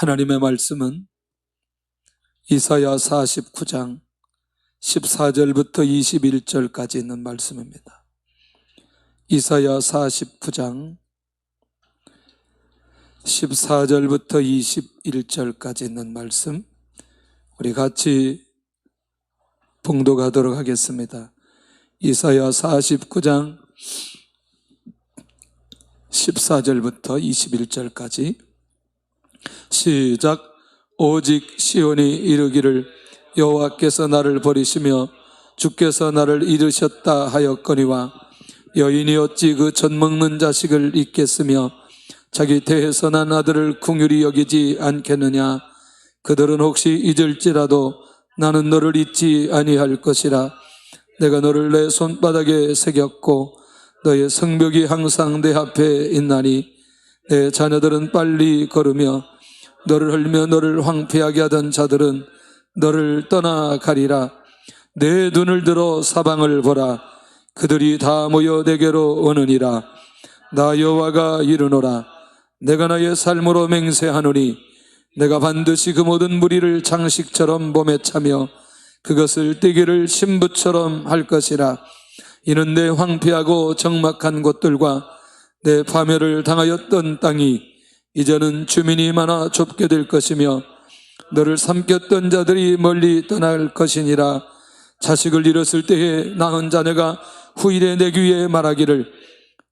하나님의 말씀은 이사야 49장 14절부터 21절까지 있는 말씀입니다. 이사야 49장 14절부터 21절까지 있는 말씀, 우리 같이 봉독하도록 하겠습니다. 이사야 49장 14절부터 21절까지 시작. 오직 시온이 이르기를 여호와께서 나를 버리시며 주께서 나를 잃으셨다 하였거니와 여인이 어찌 그 젖먹는 자식을 잊겠으며 자기 태에서 난 아들을 긍휼히 여기지 않겠느냐. 그들은 혹시 잊을지라도 나는 너를 잊지 아니할 것이라. 내가 너를 내 손바닥에 새겼고 너의 성벽이 항상 내 앞에 있나니 내 자녀들은 빨리 걸으며 너를 헐며 너를 황폐하게 하던 자들은 너를 떠나가리라. 내 눈을 들어 사방을 보라. 그들이 다 모여 내게로 오느니라. 나 여호와가 이르노라. 내가 나의 삶으로 맹세하노니 내가 반드시 그 모든 무리를 장식처럼 몸에 차며 그것을 떼기를 신부처럼 할 것이라. 이는 내 황폐하고 적막한 곳들과 내 파멸을 당하였던 땅이 이제는 주민이 많아 좁게 될 것이며 너를 삼켰던 자들이 멀리 떠날 것이니라. 자식을 잃었을 때에 낳은 자녀가 후일에 내 귀에 말하기를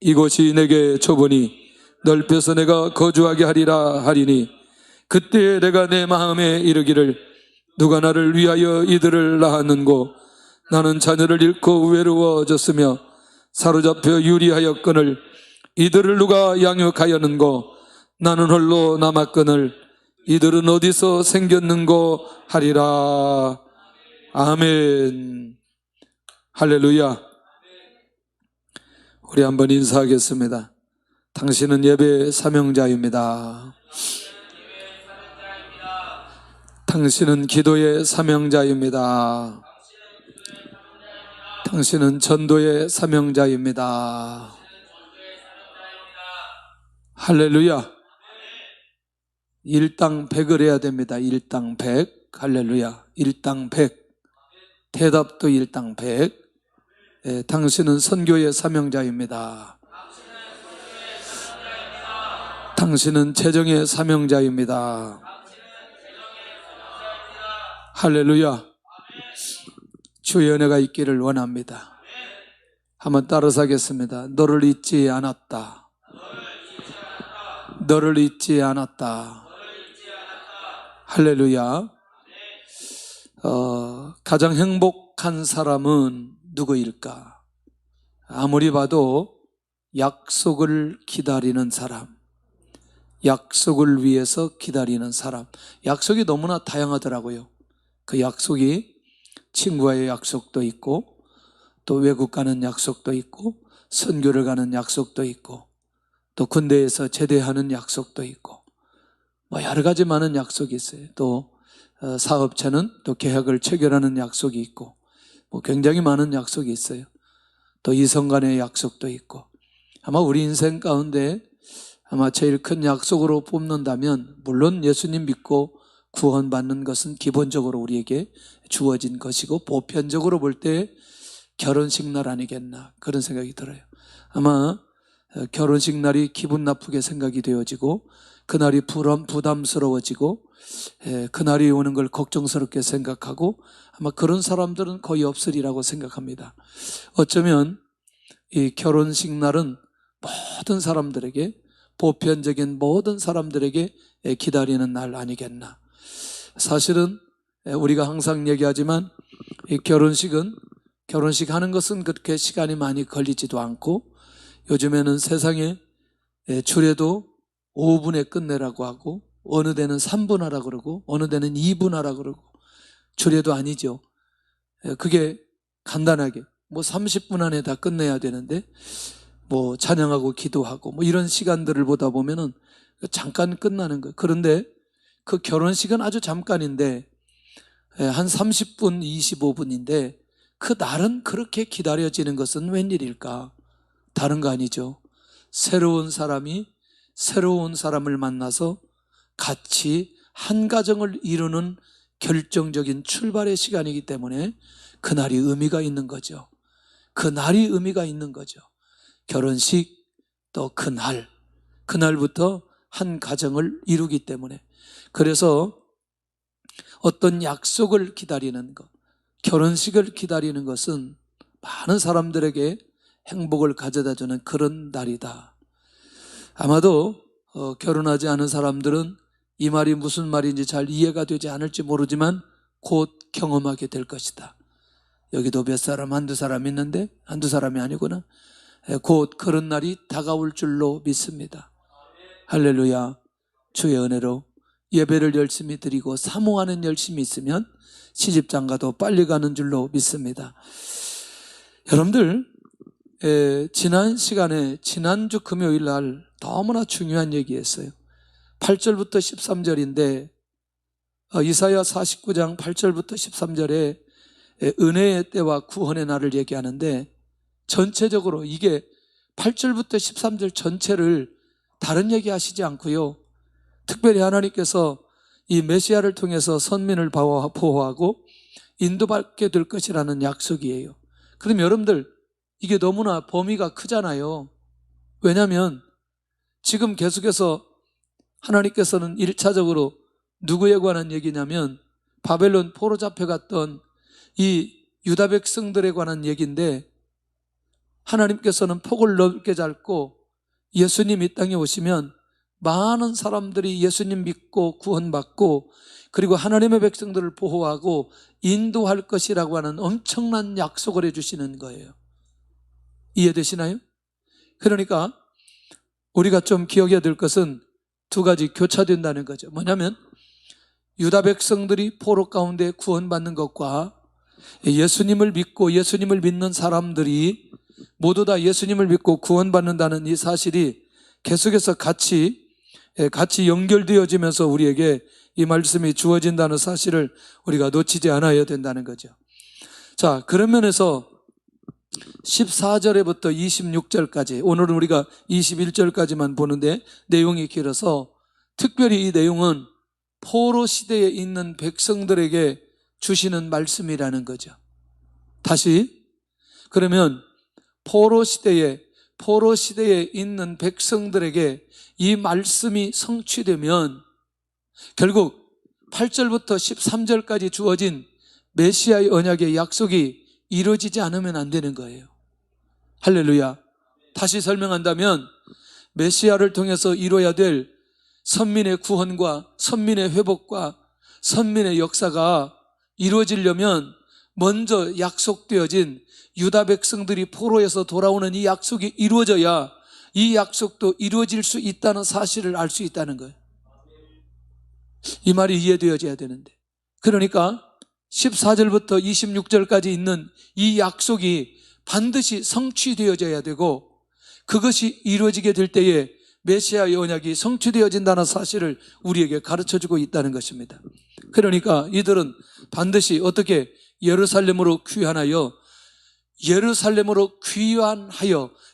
이곳이 내게 좁으니 넓혀서 내가 거주하게 하리라 하리니 그때 내가 내 마음에 이르기를 누가 나를 위하여 이들을 낳았는고. 나는 자녀를 잃고 외로워졌으며 사로잡혀 유리하였거늘 이들을 누가 양육하였는고. 나는 홀로 남았거늘 이들은 어디서 생겼는고 하리라. 아멘. 할렐루야. 우리 한번 인사하겠습니다. 당신은 예배 사명자입니다. 당신은 기도의 사명자입니다. 당신은 전도의 사명자입니다. 할렐루야. 일당 100을 해야 됩니다. 일당 100. 할렐루야. 일당 100. 대답도 일당 100. 당신은 선교의 사명자입니다. 당신은 재정의 사명자입니다. 할렐루야. 주의 은혜가 있기를 원합니다. 한번 따라서 하겠습니다. 너를 잊지 않았다. 너를 잊지 않았다. 할렐루야. 가장 행복한 사람은 누구일까? 아무리 봐도 약속을 기다리는 사람, 약속을 위해서 기다리는 사람. 약속이 너무나 다양하더라고요. 그 약속이 친구와의 약속도 있고 또 외국 가는 약속도 있고 선교를 가는 약속도 있고 또 군대에서 제대하는 약속도 있고 뭐 여러 가지 많은 약속이 있어요. 또 사업체는 또 계약을 체결하는 약속이 있고 뭐 굉장히 많은 약속이 있어요. 또 이성 간의 약속도 있고 아마 우리 인생 가운데 아마 제일 큰 약속으로 뽑는다면 물론 예수님 믿고 구원받는 것은 기본적으로 우리에게 주어진 것이고 보편적으로 볼 때 결혼식 날 아니겠나 그런 생각이 들어요. 아마 결혼식 날이 기분 나쁘게 생각이 되어지고 그날이 부담스러워지고 그날이 오는 걸 걱정스럽게 생각하고 아마 그런 사람들은 거의 없으리라고 생각합니다. 어쩌면 이 결혼식 날은 모든 사람들에게 보편적인 모든 사람들에게 기다리는 날 아니겠나. 사실은 우리가 항상 얘기하지만 이 결혼식 하는 것은 그렇게 시간이 많이 걸리지도 않고 요즘에는 세상에 주례도 5분에 끝내라고 하고 어느 데는 3분 하라 그러고 어느 데는 2분 하라 그러고 주례도 아니죠. 그게 간단하게 뭐 30분 안에 다 끝내야 되는데 뭐 찬양하고 기도하고 뭐 이런 시간들을 보다 보면은 잠깐 끝나는 거예요. 그런데 그 결혼식은 아주 잠깐인데 한 30분, 25분인데 그 날은 그렇게 기다려지는 것은 웬일일까? 다른 거 아니죠. 새로운 사람이 새로운 사람을 만나서 같이 한 가정을 이루는 결정적인 출발의 시간이기 때문에 그날이 의미가 있는 거죠. 그날이 의미가 있는 거죠. 결혼식, 또 그날부터 한 가정을 이루기 때문에. 그래서 어떤 약속을 기다리는 것, 결혼식을 기다리는 것은 많은 사람들에게 행복을 가져다주는 그런 날이다. 아마도 결혼하지 않은 사람들은 이 말이 무슨 말인지 잘 이해가 되지 않을지 모르지만 곧 경험하게 될 것이다. 여기도 몇 사람, 한두 사람 있는데 한두 사람이 아니구나. 곧 그런 날이 다가올 줄로 믿습니다. 할렐루야. 주의 은혜로 예배를 열심히 드리고 사모하는 열심이 있으면 시집장가도 빨리 가는 줄로 믿습니다. 여러분들, 지난 시간에 지난주 금요일 날 너무나 중요한 얘기했어요. 8절부터 13절인데 이사야 49장 8절부터 13절에 은혜의 때와 구원의 날을 얘기하는데, 전체적으로 이게 8절부터 13절 전체를 다른 얘기 하시지 않고요, 특별히 하나님께서 이 메시아를 통해서 선민을 보호하고 인도받게 될 것이라는 약속이에요. 그럼 여러분들, 이게 너무나 범위가 크잖아요. 왜냐하면 지금 계속해서 하나님께서는 1차적으로 누구에 관한 얘기냐면 바벨론 포로 잡혀갔던 이 유다 백성들에 관한 얘기인데, 하나님께서는 폭을 넓게 잡고 예수님 이 땅에 오시면 많은 사람들이 예수님 믿고 구원받고 그리고 하나님의 백성들을 보호하고 인도할 것이라고 하는 엄청난 약속을 해주시는 거예요. 이해되시나요? 그러니까 우리가 좀 기억해야 될 것은 두 가지 교차된다는 거죠. 뭐냐면 유다 백성들이 포로 가운데 구원받는 것과 예수님을 믿고 예수님을 믿는 사람들이 모두 다 예수님을 믿고 구원받는다는 이 사실이 계속해서 같이 연결되어지면서 우리에게 이 말씀이 주어진다는 사실을 우리가 놓치지 않아야 된다는 거죠. 자, 그런 면에서 14절에부터 26절까지, 오늘은 우리가 21절까지만 보는데 내용이 길어서 특별히 이 내용은 포로 시대에 있는 백성들에게 주시는 말씀이라는 거죠. 다시, 그러면 포로 시대에 있는 백성들에게 이 말씀이 성취되면 결국 8절부터 13절까지 주어진 메시아의 언약의 약속이 이루어지지 않으면 안 되는 거예요. 할렐루야. 다시 설명한다면 메시아를 통해서 이루어야 될 선민의 구원과 선민의 회복과 선민의 역사가 이루어지려면 먼저 약속되어진 유다 백성들이 포로에서 돌아오는 이 약속이 이루어져야 이 약속도 이루어질 수 있다는 사실을 알 수 있다는 거예요. 이 말이 이해되어져야 되는데, 그러니까 14절부터 26절까지 있는 이 약속이 반드시 성취되어져야 되고, 그것이 이루어지게 될 때에 메시아의 언약이 성취되어진다는 사실을 우리에게 가르쳐주고 있다는 것입니다. 그러니까 이들은 반드시 어떻게 예루살렘으로 귀환하여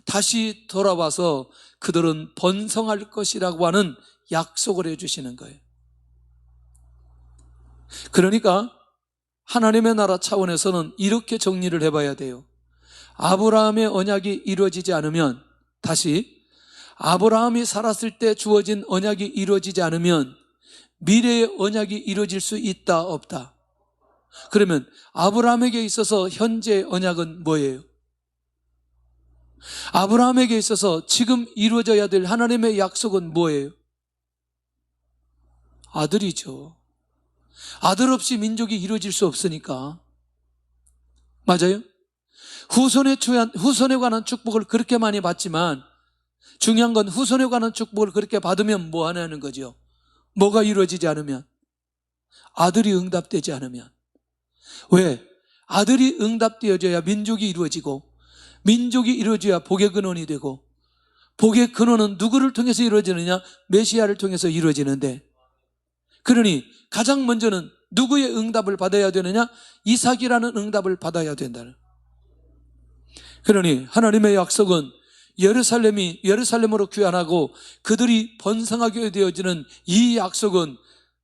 다시 돌아와서 그들은 번성할 것이라고 하는 약속을 해주시는 거예요. 그러니까 하나님의 나라 차원에서는 이렇게 정리를 해봐야 돼요. 아브라함의 언약이 이루어지지 않으면, 다시 아브라함이 살았을 때 주어진 언약이 이루어지지 않으면 미래의 언약이 이루어질 수 있다, 없다? 그러면 아브라함에게 있어서 현재의 언약은 뭐예요? 아브라함에게 있어서 지금 이루어져야 될 하나님의 약속은 뭐예요? 아들이죠. 아들 없이 민족이 이루어질 수 없으니까. 맞아요? 후손에 관한 축복을 그렇게 많이 받지만 중요한 건 후손에 관한 축복을 그렇게 받으면 뭐 하냐는 거죠. 뭐가 이루어지지 않으면, 아들이 응답되지 않으면. 왜? 아들이 응답되어져야 민족이 이루어지고, 민족이 이루어져야 복의 근원이 되고, 복의 근원은 누구를 통해서 이루어지느냐? 메시아를 통해서 이루어지는데, 그러니 가장 먼저는 누구의 응답을 받아야 되느냐? 이삭이라는 응답을 받아야 된다는. 그러니 하나님의 약속은 예루살렘으로 귀환하고 그들이 번성하게 되어지는 이 약속은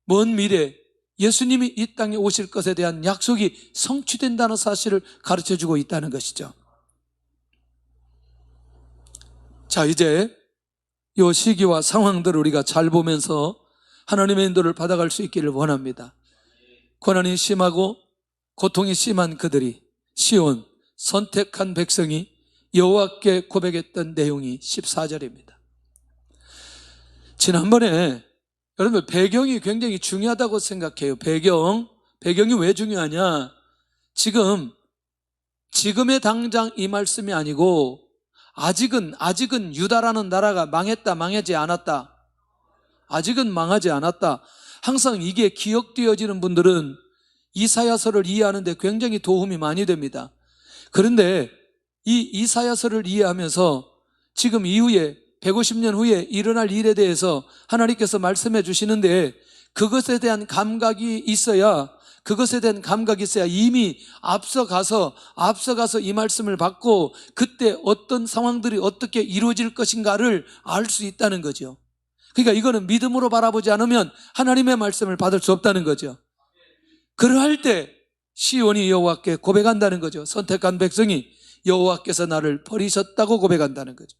먼 미래 예수님이 이 땅에 오실 것에 대한 약속이 성취된다는 사실을 가르쳐주고 있다는 것이죠. 자, 이제 이 시기와 상황들을 우리가 잘 보면서 하나님의 인도를 받아갈 수 있기를 원합니다. 고난이 심하고 고통이 심한 그들이, 시온 선택한 백성이 여호와께 고백했던 내용이 14절입니다. 지난번에 여러분, 배경이 굉장히 중요하다고 생각해요. 배경이 왜 중요하냐? 지금의 당장 이 말씀이 아니고 아직은 유다라는 나라가 망하지 않았다. 아직은 망하지 않았다. 항상 이게 기억되어지는 분들은 이사야서를 이해하는 데 굉장히 도움이 많이 됩니다. 그런데 이 이사야서를 이해하면서 지금 이후에 150년 후에 일어날 일에 대해서 하나님께서 말씀해 주시는데, 그것에 대한 감각이 있어야 이미 앞서가서 이 말씀을 받고 그때 어떤 상황들이 어떻게 이루어질 것인가를 알 수 있다는 거죠. 그러니까 이거는 믿음으로 바라보지 않으면 하나님의 말씀을 받을 수 없다는 거죠. 그러할 때 시온이 여호와께 고백한다는 거죠. 선택한 백성이 여호와께서 나를 버리셨다고 고백한다는 거죠.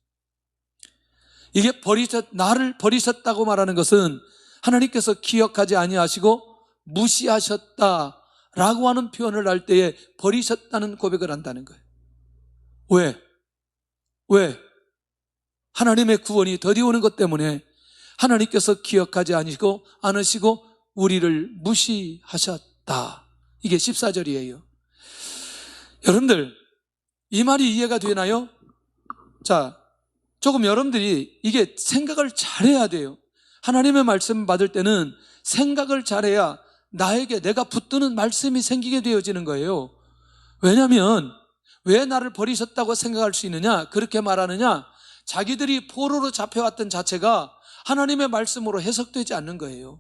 이게 나를 버리셨다고 말하는 것은 하나님께서 기억하지 아니하시고 무시하셨다라고 하는 표현을 할 때에 버리셨다는 고백을 한다는 거예요. 왜? 하나님의 구원이 더디 오는 것 때문에 하나님께서 기억하지 않으시고 우리를 무시하셨다. 이게 14절이에요. 여러분들, 이 말이 이해가 되나요? 자, 조금 여러분들이 이게 생각을 잘해야 돼요. 하나님의 말씀 받을 때는 생각을 잘해야 나에게 내가 붙드는 말씀이 생기게 되어지는 거예요. 왜냐하면 왜 나를 버리셨다고 생각할 수 있느냐? 그렇게 말하느냐? 자기들이 포로로 잡혀왔던 자체가 하나님의 말씀으로 해석되지 않는 거예요.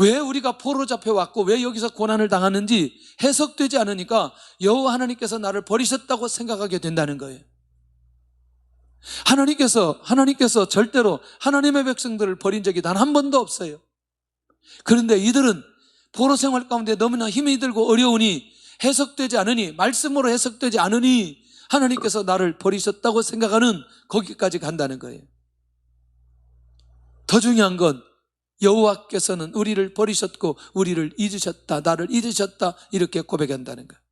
왜 우리가 포로 잡혀왔고 왜 여기서 고난을 당하는지 해석되지 않으니까 여호와 하나님께서 나를 버리셨다고 생각하게 된다는 거예요. 하나님께서 절대로 하나님의 백성들을 버린 적이 단 한 번도 없어요. 그런데 이들은 포로 생활 가운데 너무나 힘이 들고 어려우니 말씀으로 해석되지 않으니 하나님께서 나를 버리셨다고 생각하는 거기까지 간다는 거예요. 더 중요한 건 여호와께서는 우리를 버리셨고 우리를 잊으셨다, 나를 잊으셨다, 이렇게 고백한다는 거예요.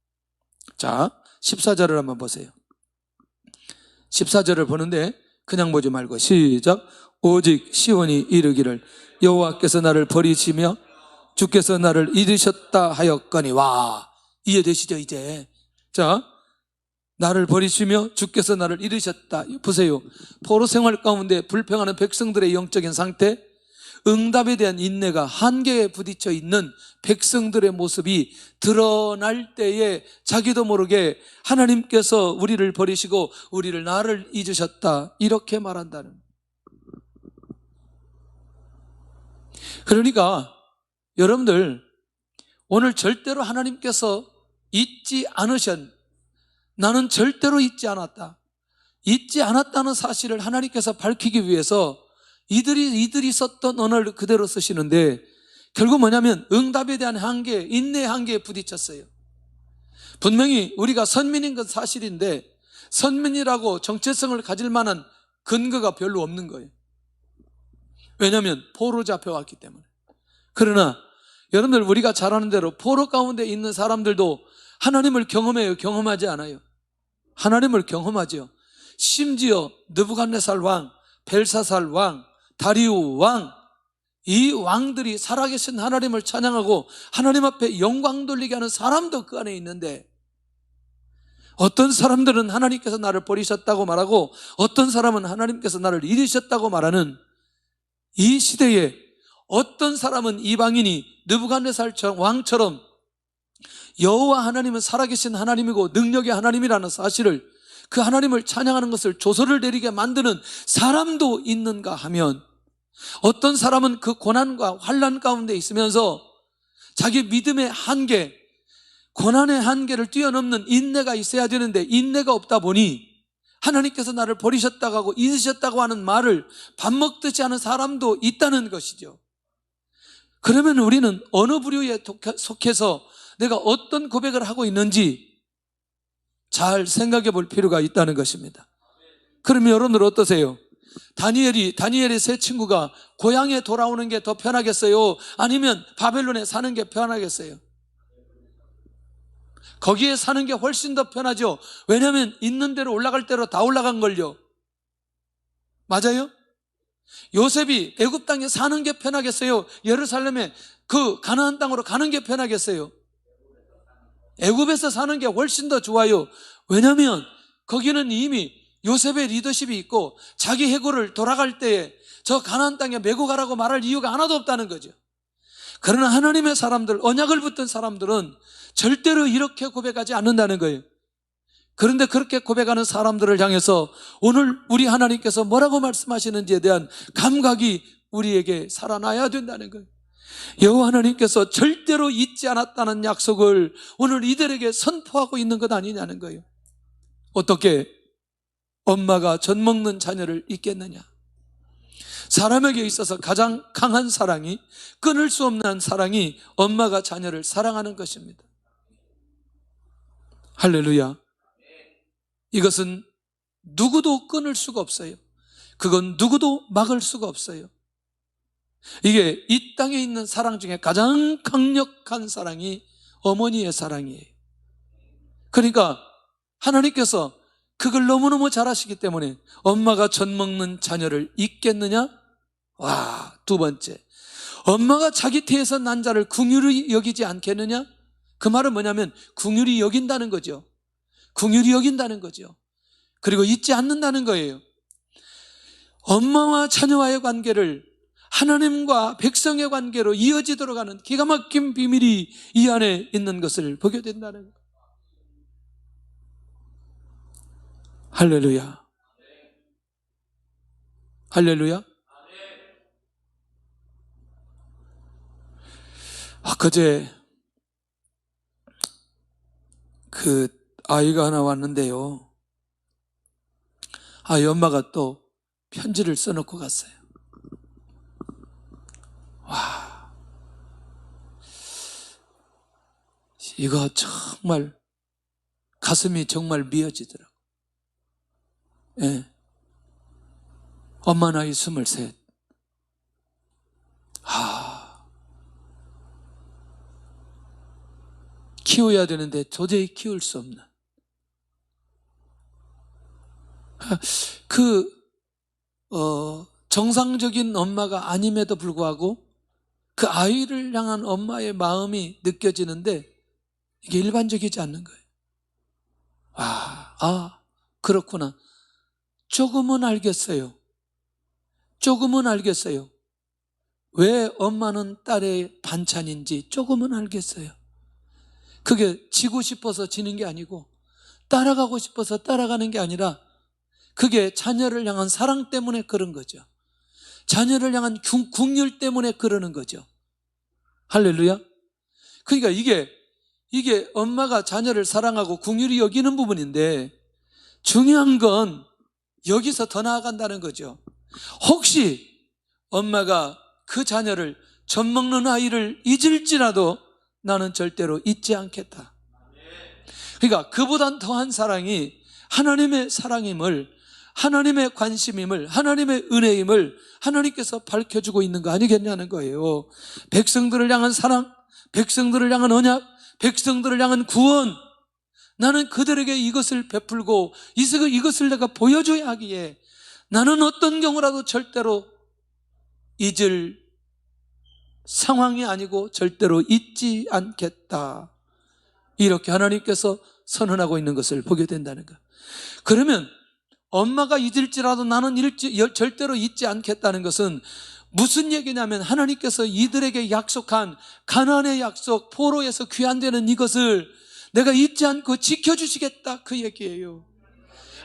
자, 14절을 한번 보세요. 14절을 보는데 그냥 보지 말고 시작. 오직 시온이 이르기를 여호와께서 나를 버리시며 주께서 나를 잊으셨다 하였거니. 와, 이해되시죠 이제? 자, 나를 버리시며 주께서 나를 잃으셨다. 보세요. 포로 생활 가운데 불평하는 백성들의 영적인 상태, 응답에 대한 인내가 한계에 부딪혀 있는 백성들의 모습이 드러날 때에 자기도 모르게 하나님께서 우리를 버리시고 나를 잊으셨다, 이렇게 말한다는. 그러니까 여러분들, 오늘 절대로 하나님께서 나는 절대로 잊지 않았다, 잊지 않았다는 사실을 하나님께서 밝히기 위해서 이들이 썼던 언어를 그대로 쓰시는데, 결국 뭐냐면 응답에 대한 한계, 인내의 한계에 부딪혔어요. 분명히 우리가 선민인 건 사실인데 선민이라고 정체성을 가질 만한 근거가 별로 없는 거예요. 왜냐하면 포로 잡혀왔기 때문에. 그러나 여러분들, 우리가 잘 아는 대로 포로 가운데 있는 사람들도 하나님을 경험해요? 경험하지 않아요? 하나님을 경험하죠. 심지어 느부갓네살 왕, 벨사살 왕, 다리우 왕, 이 왕들이 살아계신 하나님을 찬양하고 하나님 앞에 영광 돌리게 하는 사람도 그 안에 있는데, 어떤 사람들은 하나님께서 나를 버리셨다고 말하고 어떤 사람은 하나님께서 나를 잃으셨다고 말하는 이 시대에, 어떤 사람은 이방인이 느부갓네살 왕처럼 여호와 하나님은 살아계신 하나님이고 능력의 하나님이라는 사실을, 그 하나님을 찬양하는 것을 조소를 내리게 만드는 사람도 있는가 하면, 어떤 사람은 그 고난과 환난 가운데 있으면서 자기 믿음의 한계, 고난의 한계를 뛰어넘는 인내가 있어야 되는데 인내가 없다 보니 하나님께서 나를 버리셨다고 하고 잊으셨다고 하는 말을 밥 먹듯이 하는 사람도 있다는 것이죠. 그러면 우리는 어느 부류에 속해서 내가 어떤 고백을 하고 있는지 잘 생각해 볼 필요가 있다는 것입니다. 그러면 여러분들 어떠세요? 다니엘의 세 친구가 고향에 돌아오는 게 더 편하겠어요? 아니면 바벨론에 사는 게 편하겠어요? 거기에 사는 게 훨씬 더 편하죠. 왜냐하면 있는 대로 올라갈 대로 다 올라간 걸요. 맞아요? 요셉이 애굽 땅에 사는 게 편하겠어요? 예루살렘에 그 가나안 땅으로 가는 게 편하겠어요? 애굽에서 사는 게 훨씬 더 좋아요. 왜냐하면 거기는 이미 요셉의 리더십이 있고 자기 해고를 돌아갈 때에 저 가나안 땅에 메고 가라고 말할 이유가 하나도 없다는 거죠. 그러나 하나님의 사람들, 언약을 붙든 사람들은 절대로 이렇게 고백하지 않는다는 거예요. 그런데 그렇게 고백하는 사람들을 향해서 오늘 우리 하나님께서 뭐라고 말씀하시는지에 대한 감각이 우리에게 살아나야 된다는 거예요. 여호와 하나님께서 절대로 잊지 않았다는 약속을 오늘 이들에게 선포하고 있는 것 아니냐는 거예요. 어떻게 엄마가 젖 먹는 자녀를 잊겠느냐? 사람에게 있어서 가장 강한 사랑이, 끊을 수 없는 사랑이 엄마가 자녀를 사랑하는 것입니다. 할렐루야. 이것은 누구도 끊을 수가 없어요. 그건 누구도 막을 수가 없어요. 이게 이 땅에 있는 사랑 중에 가장 강력한 사랑이 어머니의 사랑이에요. 그러니까 하나님께서 그걸 너무너무 잘 아시기 때문에 엄마가 젖 먹는 자녀를 잊겠느냐? 와, 두 번째, 엄마가 자기 태에서 난 자를 긍휼히 여기지 않겠느냐? 그 말은 뭐냐면 긍휼히 여긴다는 거죠. 긍휼히 여긴다는 거죠. 그리고 잊지 않는다는 거예요. 엄마와 자녀와의 관계를 하나님과 백성의 관계로 이어지도록 하는 기가 막힌 비밀이 이 안에 있는 것을 보게 된다는 거예요. 할렐루야. 할렐루야. 그제 그 아이가 하나 왔는데요. 아이 엄마가 또 편지를 써놓고 갔어요. 와, 이거 정말 가슴이 정말 미어지더라고요. 예. 엄마 나이 23. 키워야 되는데 도저히 키울 수 없는 정상적인 엄마가 아님에도 불구하고 그 아이를 향한 엄마의 마음이 느껴지는데 이게 일반적이지 않는 거예요. 그렇구나. 조금은 알겠어요. 조금은 알겠어요. 왜 엄마는 딸의 반찬인지 조금은 알겠어요. 그게 지고 싶어서 지는 게 아니고 따라가고 싶어서 따라가는 게 아니라 그게 자녀를 향한 사랑 때문에 그런 거죠. 자녀를 향한 긍휼 때문에 그러는 거죠. 할렐루야. 그러니까 이게 엄마가 자녀를 사랑하고 긍휼히 여기는 부분인데 중요한 건 여기서 더 나아간다는 거죠. 혹시 엄마가 그 자녀를 젖 먹는 아이를 잊을지라도 나는 절대로 잊지 않겠다. 그러니까 그보단 더한 사랑이 하나님의 사랑임을, 하나님의 관심임을, 하나님의 은혜임을 하나님께서 밝혀주고 있는 거 아니겠냐는 거예요. 백성들을 향한 사랑, 백성들을 향한 언약, 백성들을 향한 구원, 나는 그들에게 이것을 베풀고 이것을 내가 보여줘야 하기에 나는 어떤 경우라도 절대로 잊을 상황이 아니고 절대로 잊지 않겠다. 이렇게 하나님께서 선언하고 있는 것을 보게 된다는 것. 그러면 엄마가 잊을지라도 나는 절대로 잊지 않겠다는 것은 무슨 얘기냐면 하나님께서 이들에게 약속한 가나안의 약속, 포로에서 귀환되는 이것을 내가 잊지 않고 지켜주시겠다, 그 얘기예요.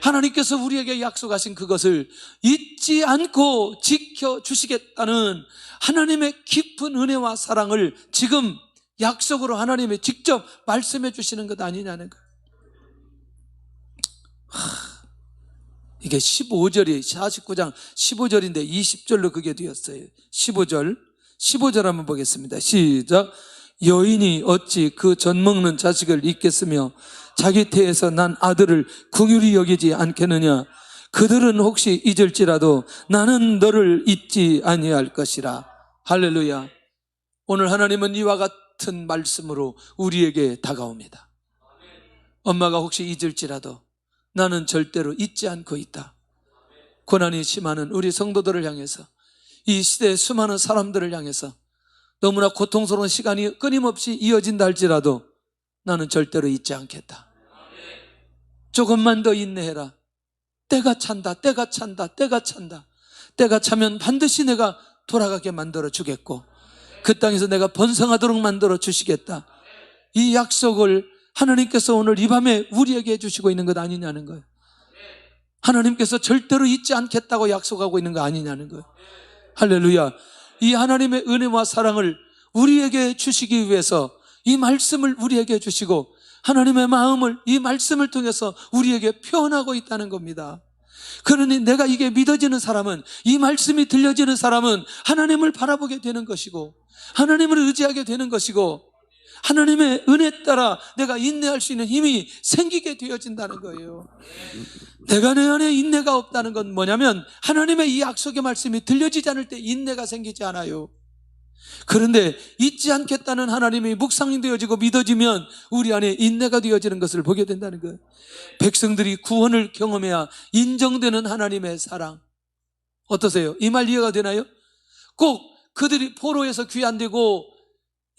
하나님께서 우리에게 약속하신 그것을 잊지 않고 지켜주시겠다는 하나님의 깊은 은혜와 사랑을 지금 약속으로 하나님이 직접 말씀해 주시는 것 아니냐는 거예요. 이게 15절이 49장 15절인데 20절로 그게 되었어요. 15절 15절 한번 보겠습니다. 시작. 여인이 어찌 그 젖 먹는 자식을 잊겠으며 자기 태에서 난 아들을 긍휼히 여기지 않겠느냐. 그들은 혹시 잊을지라도 나는 너를 잊지 아니할 것이라. 할렐루야. 오늘 하나님은 이와 같은 말씀으로 우리에게 다가옵니다. 엄마가 혹시 잊을지라도 나는 절대로 잊지 않고 있다. 고난이 심하는 우리 성도들을 향해서, 이 시대의 수많은 사람들을 향해서 너무나 고통스러운 시간이 끊임없이 이어진다 할지라도 나는 절대로 잊지 않겠다. 조금만 더 인내해라. 때가 찬다. 때가 찬다. 때가 찬다. 때가 차면 반드시 내가 돌아가게 만들어 주겠고 그 땅에서 내가 번성하도록 만들어 주시겠다. 이 약속을 하나님께서 오늘 이 밤에 우리에게 해주시고 있는 것 아니냐는 거예요. 하나님께서 절대로 잊지 않겠다고 약속하고 있는 거 아니냐는 거예요. 할렐루야. 이 하나님의 은혜와 사랑을 우리에게 주시기 위해서 이 말씀을 우리에게 주시고 하나님의 마음을 이 말씀을 통해서 우리에게 표현하고 있다는 겁니다. 그러니 내가 이게 믿어지는 사람은, 이 말씀이 들려지는 사람은 하나님을 바라보게 되는 것이고 하나님을 의지하게 되는 것이고 하나님의 은혜에 따라 내가 인내할 수 있는 힘이 생기게 되어진다는 거예요. 내가 내 안에 인내가 없다는 건 뭐냐면 하나님의 이 약속의 말씀이 들려지지 않을 때 인내가 생기지 않아요. 그런데 잊지 않겠다는 하나님이 묵상되어지고 믿어지면 우리 안에 인내가 되어지는 것을 보게 된다는 거예요. 백성들이 구원을 경험해야 인정되는 하나님의 사랑. 어떠세요? 이 말 이해가 되나요? 꼭 그들이 포로에서 귀환되고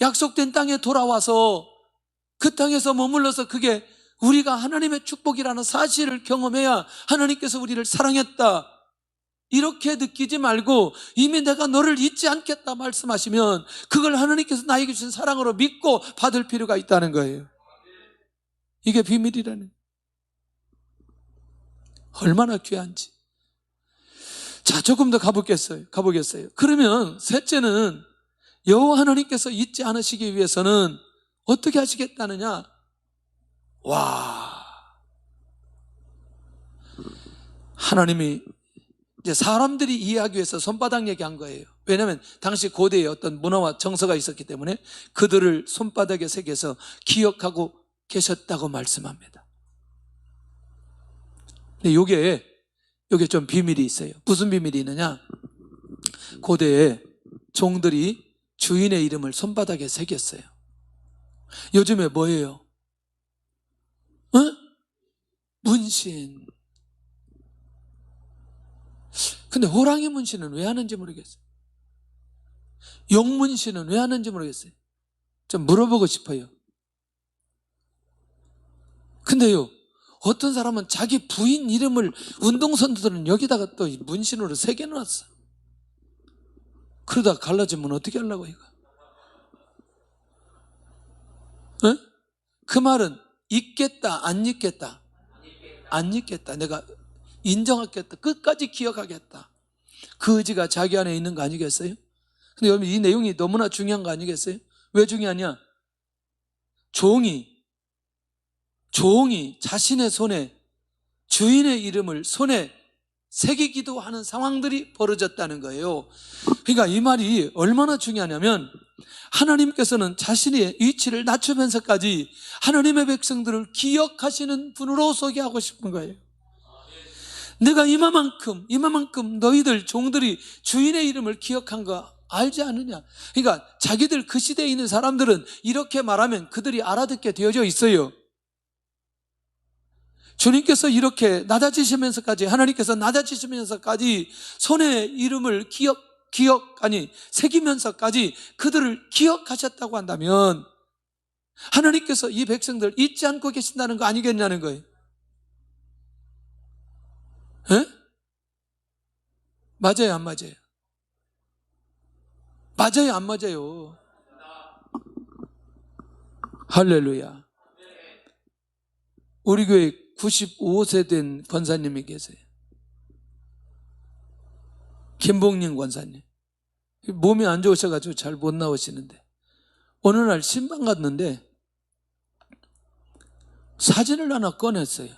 약속된 땅에 돌아와서 그 땅에서 머물러서 그게 우리가 하나님의 축복이라는 사실을 경험해야 하나님께서 우리를 사랑했다 이렇게 느끼지 말고 이미 내가 너를 잊지 않겠다 말씀하시면 그걸 하나님께서 나에게 주신 사랑으로 믿고 받을 필요가 있다는 거예요. 이게 비밀이라는, 얼마나 귀한지. 자, 조금 더 가보겠어요. 그러면 셋째는 여호와 하나님께서 잊지 않으시기 위해서는 어떻게 하시겠다느냐? 와, 하나님이 이제 사람들이 이해하기 위해서 손바닥 얘기한 거예요. 왜냐하면 당시 고대에 어떤 문화와 정서가 있었기 때문에 그들을 손바닥에 새겨서 기억하고 계셨다고 말씀합니다. 근데 요게 좀 비밀이 있어요. 무슨 비밀이 있느냐? 고대에 종들이 주인의 이름을 손바닥에 새겼어요. 요즘에 뭐예요? 문신. 근데 호랑이 문신은 왜 하는지 모르겠어요. 용 문신은 왜 하는지 모르겠어요. 좀 물어보고 싶어요. 근데요, 어떤 사람은 자기 부인 이름을, 운동선수들은 여기다가 또 문신으로 새겨놨어. 그러다 갈라지면 어떻게 하려고 이거? 그 말은 잊겠다, 안 잊겠다? 안 잊겠다. 내가 인정하겠다. 끝까지 기억하겠다. 그 의지가 자기 안에 있는 거 아니겠어요? 근데 여러분, 이 내용이 너무나 중요한 거 아니겠어요? 왜 중요하냐? 종이 자신의 손에 주인의 이름을 손에 새기기도 하는 상황들이 벌어졌다는 거예요. 그러니까 이 말이 얼마나 중요하냐면 하나님께서는 자신의 위치를 낮추면서까지 하나님의 백성들을 기억하시는 분으로 소개하고 싶은 거예요. 내가 이마만큼 너희들 종들이 주인의 이름을 기억한 거 알지 않느냐? 그러니까 자기들 그 시대에 있는 사람들은 이렇게 말하면 그들이 알아듣게 되어져 있어요. 주님께서 이렇게 하나님께서 낮아지시면서까지 손에 이름을 새기면서까지 그들을 기억하셨다고 한다면 하나님께서 이 백성들 잊지 않고 계신다는 거 아니겠냐는 거예요. 맞아요, 안 맞아요? 맞아요, 안 맞아요? 할렐루야. 우리 교회 95세 된 권사님이 계세요. 김봉림 권사님. 몸이 안 좋으셔가지고 잘 못 나오시는데 어느 날 신방 갔는데 사진을 하나 꺼냈어요.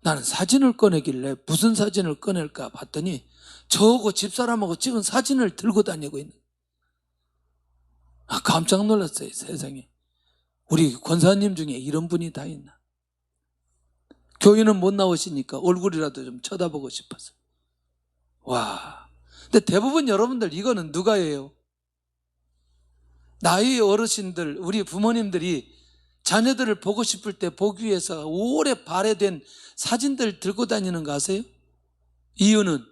나는 사진을 꺼내길래 무슨 사진을 꺼낼까 봤더니 저하고 집사람하고 찍은 사진을 들고 다니고 있는. 깜짝 놀랐어요. 세상에. 우리 권사님 중에 이런 분이 다 있나. 교회는 못 나오시니까 얼굴이라도 좀 쳐다보고 싶어서. 와. 근데 대부분 여러분들 이거는 누가 해요? 나이 어르신들, 우리 부모님들이 자녀들을 보고 싶을 때 보기 위해서 오래 발해된 사진들 들고 다니는 거 아세요? 이유는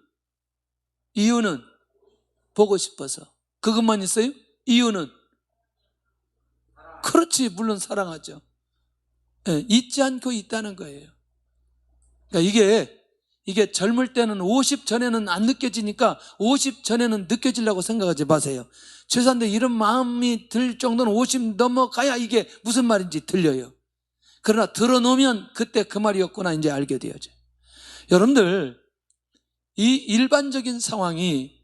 보고 싶어서. 그것만 있어요? 이유는? 그렇지, 물론 사랑하죠. 네, 잊지 않고 있다는 거예요. 그러니까 이게 젊을 때는 50 전에는 안 느껴지니까 50 전에는 느껴지려고 생각하지 마세요. 죄송한데 이런 마음이 들 정도는 50 넘어가야 이게 무슨 말인지 들려요. 그러나 들어놓으면 그때 그 말이었구나 이제 알게 되어져요. 여러분들, 이 일반적인 상황이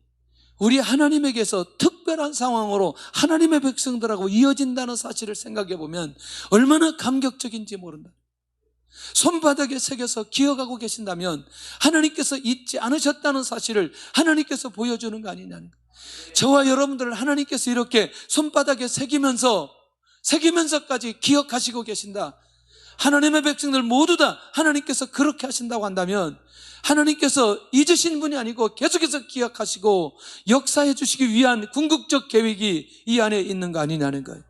우리 하나님에게서 특별한 상황으로 하나님의 백성들하고 이어진다는 사실을 생각해 보면 얼마나 감격적인지 모른다. 손바닥에 새겨서 기억하고 계신다면 하나님께서 잊지 않으셨다는 사실을 하나님께서 보여주는 거 아니냐는 거예요. 저와 여러분들을 하나님께서 이렇게 손바닥에 새기면서까지 기억하시고 계신다. 하나님의 백성들 모두 다 하나님께서 그렇게 하신다고 한다면 하나님께서 잊으신 분이 아니고 계속해서 기억하시고 역사해 주시기 위한 궁극적 계획이 이 안에 있는 거 아니냐는 거예요.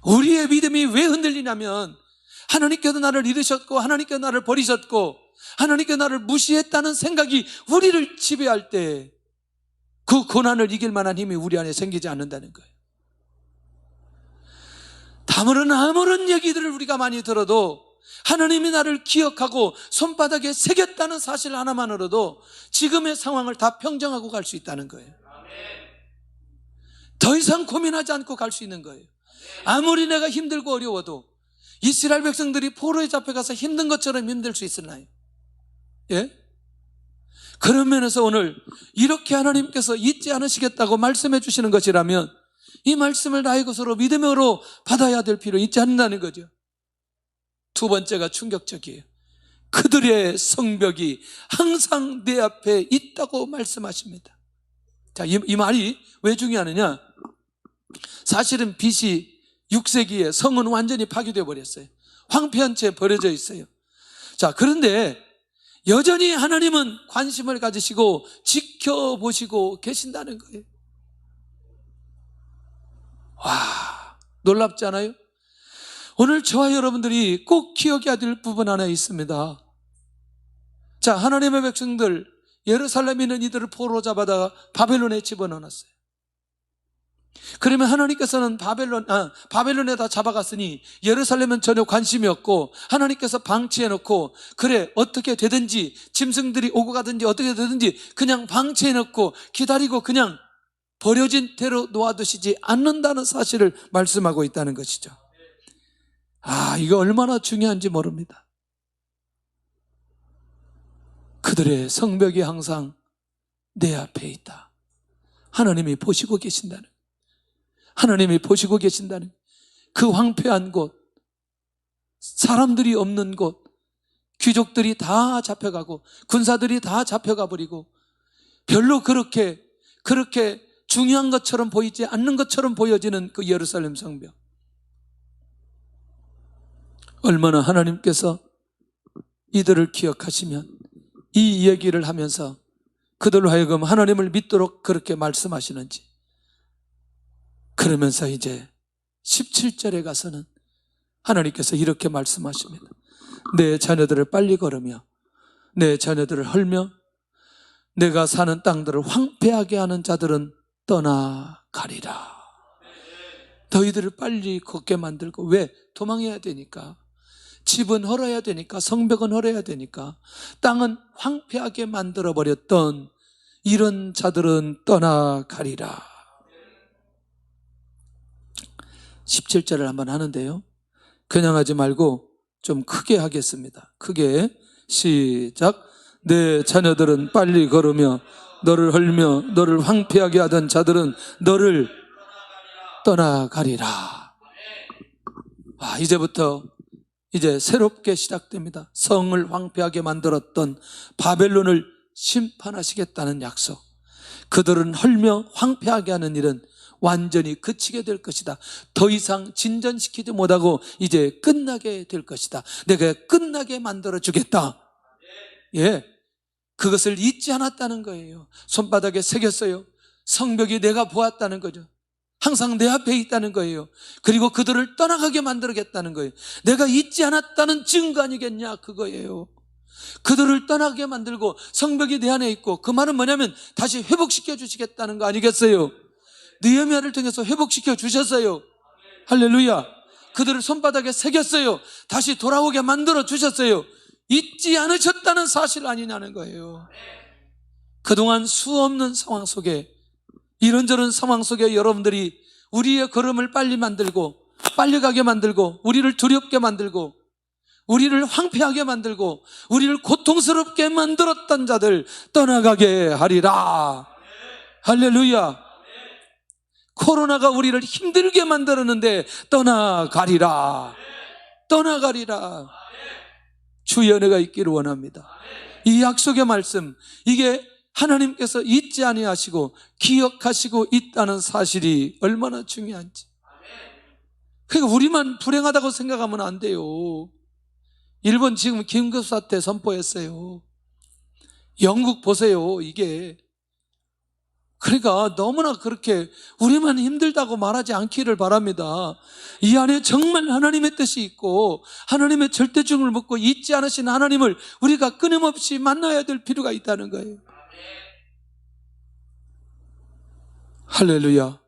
우리의 믿음이 왜 흔들리냐면 하나님께서 나를 잃으셨고 하나님께서 나를 버리셨고 하나님께서 나를 무시했다는 생각이 우리를 지배할 때 그 고난을 이길 만한 힘이 우리 안에 생기지 않는다는 거예요. 아무런 얘기들을 우리가 많이 들어도 하나님이 나를 기억하고 손바닥에 새겼다는 사실 하나만으로도 지금의 상황을 다 평정하고 갈 수 있다는 거예요. 더 이상 고민하지 않고 갈 수 있는 거예요. 아무리 내가 힘들고 어려워도 이스라엘 백성들이 포로에 잡혀가서 힘든 것처럼 힘들 수 있었나요? 예? 그런 면에서 오늘 이렇게 하나님께서 잊지 않으시겠다고 말씀해 주시는 것이라면 이 말씀을 나의 것으로 믿음으로 받아야 될 필요 있지 않는다는 거죠. 두 번째가 충격적이에요. 그들의 성벽이 항상 내 앞에 있다고 말씀하십니다. 자, 이 말이 왜 중요하느냐? 사실은 BC 6세기에 성은 완전히 파괴되어 버렸어요. 황폐한 채 버려져 있어요. 자, 그런데 여전히 하나님은 관심을 가지시고 지켜보시고 계신다는 거예요. 와, 놀랍지 않아요? 오늘 저와 여러분들이 꼭 기억해야 될 부분 하나 있습니다. 자, 하나님의 백성들 예루살렘에 있는 이들을 포로로 잡아다가 바벨론에 집어넣었어요. 그러면 하나님께서는 바벨론에다 잡아갔으니 예루살렘은 전혀 관심이 없고 하나님께서 방치해놓고 그래 어떻게 되든지 짐승들이 오고 가든지 어떻게 되든지 그냥 방치해놓고 기다리고 그냥 버려진 대로 놓아두시지 않는다는 사실을 말씀하고 있다는 것이죠. 이거 얼마나 중요한지 모릅니다. 그들의 성벽이 항상 내 앞에 있다. 하나님이 보시고 계신다는, 하나님이 보시고 계신다는 그 황폐한 곳, 사람들이 없는 곳, 귀족들이 다 잡혀가고 군사들이 다 잡혀가 버리고 별로 그렇게 중요한 것처럼 보이지 않는 것처럼 보여지는 그 예루살렘 성벽. 얼마나 하나님께서 이들을 기억하시면 이 얘기를 하면서 그들로 하여금 하나님을 믿도록 그렇게 말씀하시는지. 그러면서 이제 17절에 가서는 하나님께서 이렇게 말씀하십니다. 내 자녀들을 빨리 걸으며 내 자녀들을 헐며 내가 사는 땅들을 황폐하게 하는 자들은 떠나가리라. 너희들을 빨리 걷게 만들고, 왜? 도망해야 되니까. 집은 헐어야 되니까, 성벽은 헐어야 되니까, 땅은 황폐하게 만들어버렸던 이런 자들은 떠나가리라. 17절을 한번 하는데요, 그냥 하지 말고 좀 크게 하겠습니다. 크게 시작. 내 자녀들은 빨리 걸으며 너를 헐며 너를 황폐하게 하던 자들은 너를 떠나가리라. 이제부터 이제 새롭게 시작됩니다. 성을 황폐하게 만들었던 바벨론을 심판하시겠다는 약속. 그들은 헐며 황폐하게 하는 일은 완전히 그치게 될 것이다. 더 이상 진전시키지 못하고 이제 끝나게 될 것이다. 내가 끝나게 만들어 주겠다. 예, 그것을 잊지 않았다는 거예요. 손바닥에 새겼어요. 성벽이 내가 보았다는 거죠. 항상 내 앞에 있다는 거예요. 그리고 그들을 떠나가게 만들겠다는 거예요. 내가 잊지 않았다는 증거 아니겠냐, 그거예요. 그들을 떠나게 만들고 성벽이 내 안에 있고, 그 말은 뭐냐면 다시 회복시켜 주시겠다는 거 아니겠어요? 느헤미야를 통해서 회복시켜 주셨어요. 할렐루야. 그들을 손바닥에 새겼어요. 다시 돌아오게 만들어 주셨어요. 잊지 않으셨다는 사실 아니냐는 거예요. 그동안 수없는 상황 속에, 이런저런 상황 속에 여러분들이 우리의 걸음을 빨리 만들고, 빨리 가게 만들고, 우리를 두렵게 만들고, 우리를 황폐하게 만들고, 우리를 고통스럽게 만들었던 자들 떠나가게 하리라. 할렐루야. 코로나가 우리를 힘들게 만들었는데 떠나가리라. 떠나가리라. 주의 은혜가 있기를 원합니다. 이 약속의 말씀, 이게 하나님께서 잊지 아니하시고 기억하시고 있다는 사실이 얼마나 중요한지. 그러니까 우리만 불행하다고 생각하면 안 돼요. 일본 지금 긴급사태 선포했어요. 영국 보세요. 이게 그러니까 너무나 그렇게 우리만 힘들다고 말하지 않기를 바랍니다. 이 안에 정말 하나님의 뜻이 있고 하나님의 절대중을 묻고 잊지 않으신 하나님을 우리가 끊임없이 만나야 될 필요가 있다는 거예요. 할렐루야.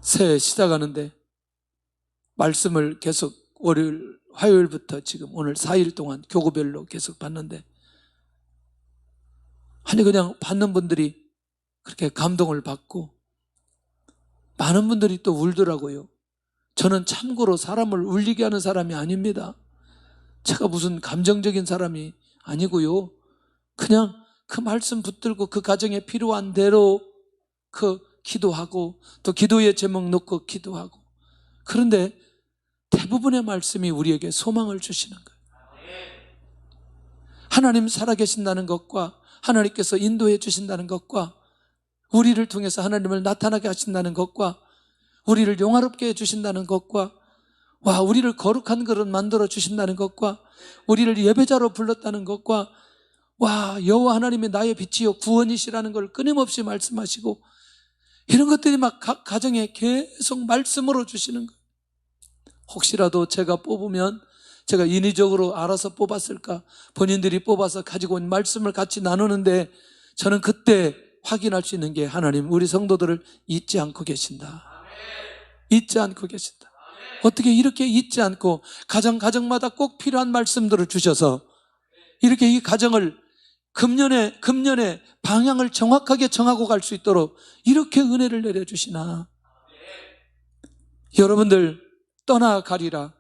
새해 시작하는데 말씀을 계속 월요일, 화요일부터 지금 오늘 4일 동안 교구별로 계속 봤는데, 아니 그냥 받는 분들이 그렇게 감동을 받고 많은 분들이 또 울더라고요. 저는 참고로 사람을 울리게 하는 사람이 아닙니다. 제가 무슨 감정적인 사람이 아니고요. 그냥 그 말씀 붙들고 그 가정에 필요한 대로 그 기도하고 또 기도의 제목 놓고 기도하고, 그런데 대부분의 말씀이 우리에게 소망을 주시는 거예요. 하나님 살아계신다는 것과 하나님께서 인도해 주신다는 것과 우리를 통해서 하나님을 나타나게 하신다는 것과 우리를 영화롭게 해주신다는 것과 우리를 거룩한 그릇 만들어 주신다는 것과 우리를 예배자로 불렀다는 것과 여호와 하나님이 나의 빛이요 구원이시라는 걸 끊임없이 말씀하시고, 이런 것들이 막 각 가정에 계속 말씀으로 주시는 거예요. 혹시라도 제가 뽑으면 제가 인위적으로 알아서 뽑았을까, 본인들이 뽑아서 가지고 온 말씀을 같이 나누는데 저는 그때 확인할 수 있는 게 하나님 우리 성도들을 잊지 않고 계신다. 잊지 않고 계신다. 어떻게 이렇게 잊지 않고 가정마다 꼭 필요한 말씀들을 주셔서 이렇게 이 가정을 금년에 방향을 정확하게 정하고 갈 수 있도록 이렇게 은혜를 내려주시나. 여러분들 떠나가리라.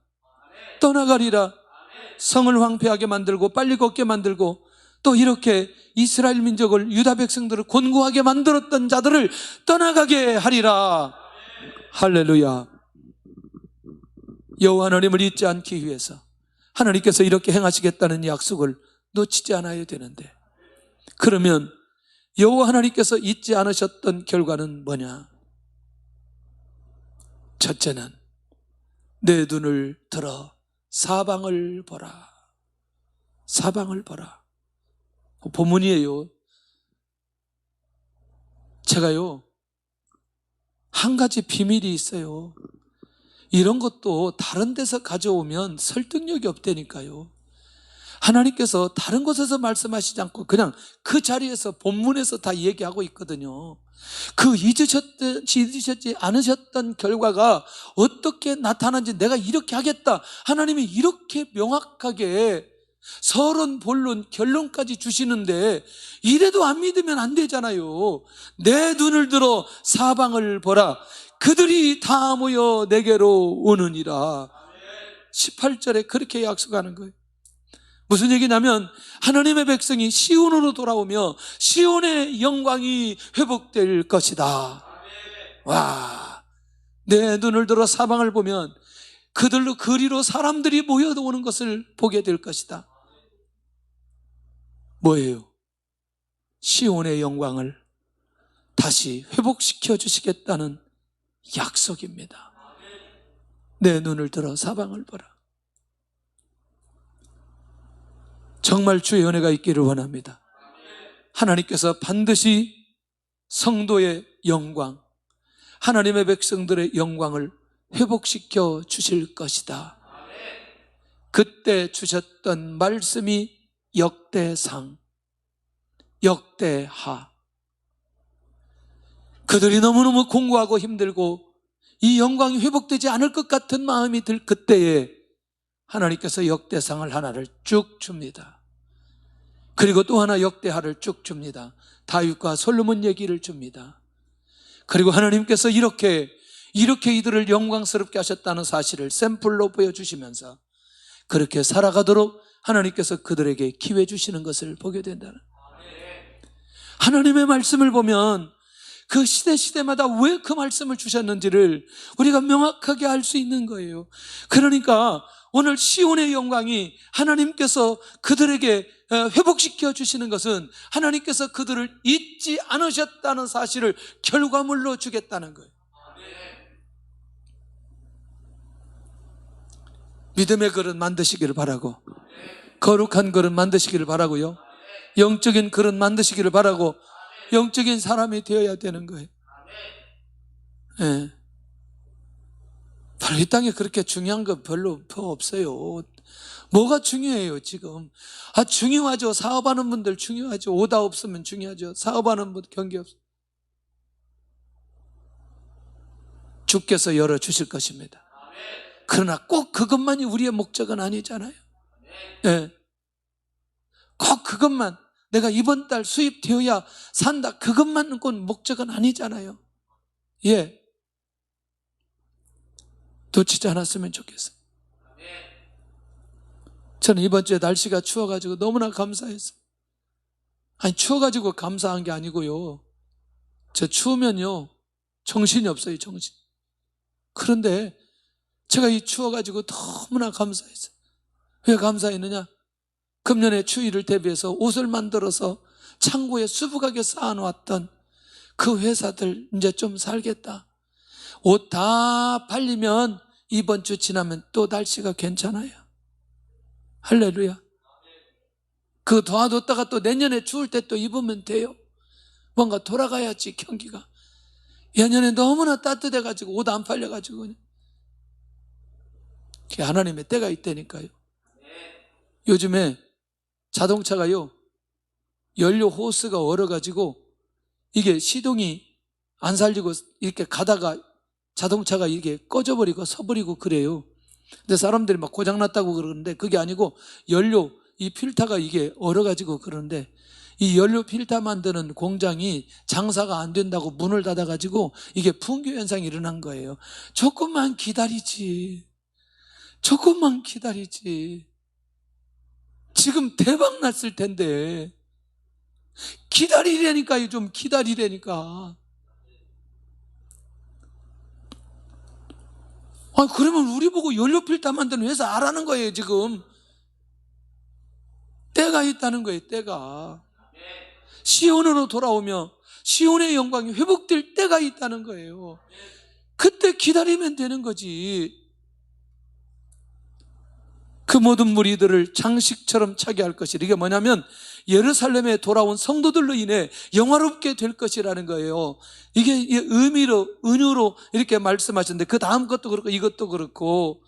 성을 황폐하게 만들고 빨리 걷게 만들고 또 이렇게 이스라엘 민족을, 유다 백성들을 곤고하게 만들었던 자들을 떠나가게 하리라. 할렐루야. 여호와 하나님을 잊지 않기 위해서 하나님께서 이렇게 행하시겠다는 약속을 놓치지 않아야 되는데, 그러면 여호와 하나님께서 잊지 않으셨던 결과는 뭐냐? 첫째는 내 눈을 들어 사방을 보라. 사방을 보라. 본문이에요. 제가요, 한 가지 비밀이 있어요. 이런 것도 다른 데서 가져오면 설득력이 없다니까요. 하나님께서 다른 곳에서 말씀하시지 않고 그냥 그 자리에서 본문에서 다 얘기하고 있거든요. 그 잊으셨지 않으셨던 결과가 어떻게 나타난지 내가 이렇게 하겠다, 하나님이 이렇게 명확하게 서론, 본론, 결론까지 주시는데 이래도 안 믿으면 안 되잖아요. 내 눈을 들어 사방을 보라. 그들이 다 모여 내게로 오느니라. 18절에 그렇게 약속하는 거예요. 무슨 얘기냐면 하나님의 백성이 시온으로 돌아오며 시온의 영광이 회복될 것이다. 내 눈을 들어 사방을 보면 그들로 그리로 사람들이 모여오는 것을 보게 될 것이다. 뭐예요? 시온의 영광을 다시 회복시켜 주시겠다는 약속입니다. 내 눈을 들어 사방을 보라. 정말 주의 은혜가 있기를 원합니다. 하나님께서 반드시 성도의 영광, 하나님의 백성들의 영광을 회복시켜 주실 것이다. 그때 주셨던 말씀이 역대상, 역대하. 그들이 너무너무 공고하고 힘들고 이 영광이 회복되지 않을 것 같은 마음이 들 그때에 하나님께서 역대상을 하나를 쭉 줍니다. 그리고 또 하나 역대하를 쭉 줍니다. 다윗과 솔로몬 얘기를 줍니다. 그리고 하나님께서 이렇게 이들을 영광스럽게 하셨다는 사실을 샘플로 보여주시면서 그렇게 살아가도록 하나님께서 그들에게 기회 주시는 것을 보게 된다는, 하나님의 말씀을 보면 그 시대마다 왜 그 말씀을 주셨는지를 우리가 명확하게 알 수 있는 거예요. 그러니까 오늘 시온의 영광이 하나님께서 그들에게 회복시켜 주시는 것은 하나님께서 그들을 잊지 않으셨다는 사실을 결과물로 주겠다는 거예요. 믿음의 그릇 만드시기를 바라고, 거룩한 그릇 만드시기를 바라고요, 영적인 그릇 만드시기를 바라고, 영적인 사람이 되어야 되는 거예요. 네. 별로 이 땅에 그렇게 중요한 건 별로 없어요. 뭐가 중요해요 지금? 중요하죠. 사업하는 분들 중요하죠. 오다 없으면 중요하죠. 사업하는 분 경계 없어. 주께서 열어주실 것입니다. 그러나 꼭 그것만이 우리의 목적은 아니잖아요. 네. 꼭 그것만, 내가 이번 달 수입되어야 산다, 그것만 꼭 목적은 아니잖아요. 예. 놓치지 않았으면 좋겠어요. 저는 이번 주에 날씨가 추워가지고 너무나 감사했어요. 추워가지고 감사한 게 아니고요, 저 추우면요 정신이 없어요, 정신. 그런데 제가 이 추워가지고 너무나 감사했어요. 왜 감사했느냐? 금년에 추위를 대비해서 옷을 만들어서 창고에 수북하게 쌓아놓았던 그 회사들 이제 좀 살겠다. 옷 다 팔리면 이번 주 지나면 또 날씨가 괜찮아요. 할렐루야. 그거 도와뒀다가 또 내년에 추울 때 또 입으면 돼요. 뭔가 돌아가야지 경기가. 예년에 너무나 따뜻해가지고 옷 안 팔려가지고. 하나님의 때가 있다니까요. 요즘에 자동차가요 연료 호스가 얼어가지고 이게 시동이 안 살리고 이렇게 가다가 자동차가 이게 꺼져버리고 서버리고 그래요. 근데 사람들이 막 고장났다고 그러는데 그게 아니고 연료 이 필터가 이게 얼어가지고 그러는데, 이 연료 필터 만드는 공장이 장사가 안 된다고 문을 닫아가지고 이게 붕괴 현상이 일어난 거예요. 조금만 기다리지. 조금만 기다리지. 지금 대박 났을 텐데. 기다리라니까요. 좀 기다리라니까. 그러면 우리 보고 연료 필터 만드는 회사 알아는 거예요. 지금 때가 있다는 거예요. 때가 시온으로 돌아오며 시온의 영광이 회복될 때가 있다는 거예요. 그때 기다리면 되는 거지. 그 모든 무리들을 장식처럼 차게 할 것이라. 이게 뭐냐면 예루살렘에 돌아온 성도들로 인해 영화롭게 될 것이라는 거예요. 이게 의미로, 은유로 이렇게 말씀하셨는데 그 다음 것도 그렇고 이것도 그렇고.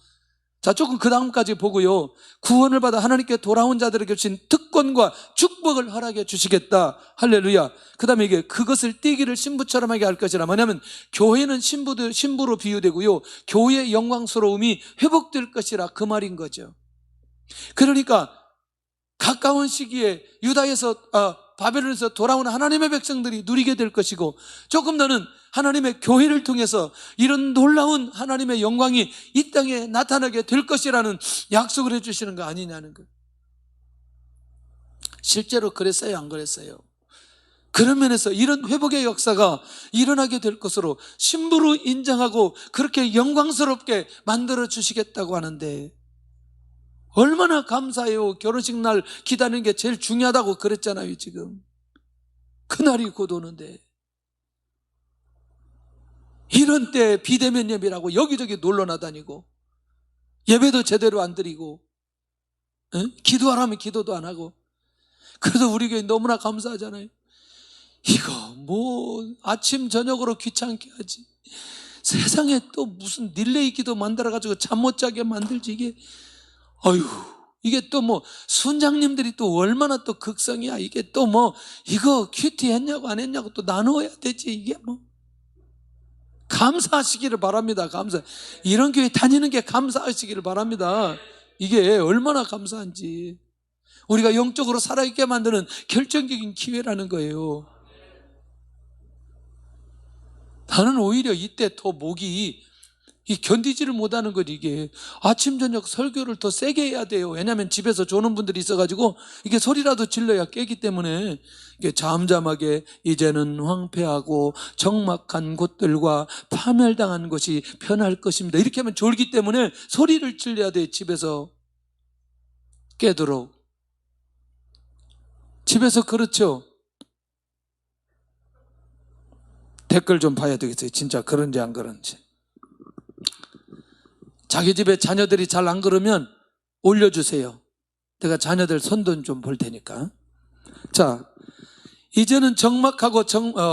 자, 조금 그 다음까지 보고요, 구원을 받아 하나님께 돌아온 자들에게 주신 특권과 축복을 허락해 주시겠다. 할렐루야. 그 다음에 이게 그것을 띠기를 신부처럼 하게 할 것이라. 뭐냐면 교회는 신부로 비유되고요, 교회의 영광스러움이 회복될 것이라, 그 말인 거죠. 그러니까 가까운 시기에 유다에서 바벨론에서 돌아오는 하나님의 백성들이 누리게 될 것이고, 조금 더는 하나님의 교회를 통해서 이런 놀라운 하나님의 영광이 이 땅에 나타나게 될 것이라는 약속을 해주시는 거 아니냐는 거예요. 실제로 그랬어요, 안 그랬어요? 그런 면에서 이런 회복의 역사가 일어나게 될 것으로 신부로 인정하고 그렇게 영광스럽게 만들어 주시겠다고 하는데, 얼마나 감사해요. 결혼식 날 기다리는 게 제일 중요하다고 그랬잖아요. 지금 그날이 곧 오는데 이런 때 비대면 예배라고 여기저기 놀러 나다니고 예배도 제대로 안 드리고 기도하라면 기도도 안 하고. 그래서 우리 교회 너무나 감사하잖아요. 이거 뭐 아침 저녁으로 귀찮게 하지, 세상에 또 무슨 릴레이 기도 만들어가지고 잠 못 자게 만들지. 이게 어휴, 이게 또 뭐 순장님들이 또 얼마나 또 극성이야. 이게 또 뭐 이거 큐티 했냐고 안 했냐고 또 나누어야 되지. 이게 뭐 감사하시기를 바랍니다. 이런 교회 다니는 게 감사하시기를 바랍니다. 이게 얼마나 감사한지. 우리가 영적으로 살아있게 만드는 결정적인 기회라는 거예요. 나는 오히려 이때 더 목이 견디지를 못하는 거지. 이게 아침 저녁 설교를 더 세게 해야 돼요. 왜냐하면 집에서 조는 분들이 있어가지고 이게 소리라도 질러야 깨기 때문에. 이게 잠잠하게 이제는 황폐하고 적막한 곳들과 파멸당한 것이 변할 것입니다. 이렇게 하면 졸기 때문에 소리를 질러야 돼. 집에서 깨도록. 집에서 그렇죠. 댓글 좀 봐야 되겠어요. 진짜 그런지 안 그런지. 자기 집에 자녀들이 잘 안 그러면 올려주세요. 내가 자녀들 손돈 좀 볼 테니까. 자, 이제는 적막하고